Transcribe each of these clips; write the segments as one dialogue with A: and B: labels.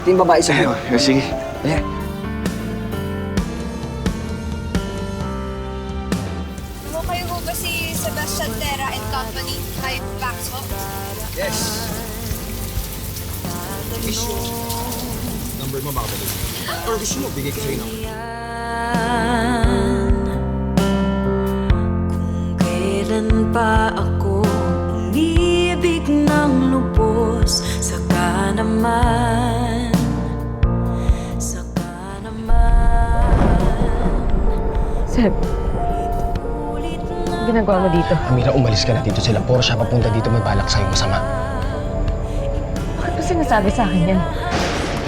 A: Ito yung babae sa'yo.
B: Sige.
A: Ayan.
C: Kayo ho ba si Sebastian Terra and Company kay Paxo?
A: Yes.
D: Gusto number mo baka balik. Or gusto mo, bigay ko sa'yo na.
E: Kung kailan pa ako umibig ng lubos, saka naman
F: Seb, ginagawa mo dito?
B: Amira, umalis ka na dito. Sila puro siya papunta dito, may balak sa'yo masama.
F: Bakit mo sinasabi sa akin yan?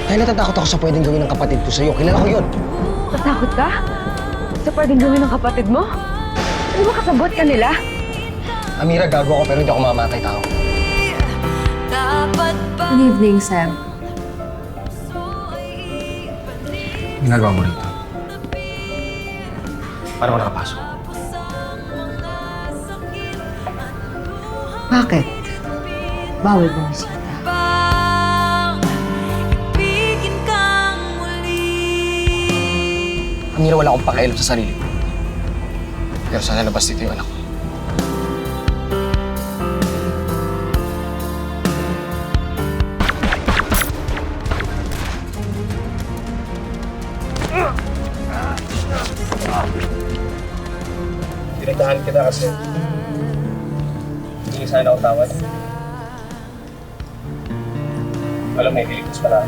B: Dahil natatakot ako sa pwedeng gawin ng kapatid ko sa'yo. Kilala ko yun.
F: Natakot ka? Sa pwedeng gawin ng kapatid mo? Ano ba kasabot ka nila?
B: Amira, gago ako pero hindi ako mamamatay tao.
F: Good evening, Seb.
B: Ginagawa mo rito. Paano ka nakapasok?
F: Bakit? Bawal bumisita.
B: Amira, wala akong pakialam sa sarili ko. Pero sana labas dito yung anak ko. Pinagdahan kita kasi hindi sana ako tawad. Alam, may niligtas pala.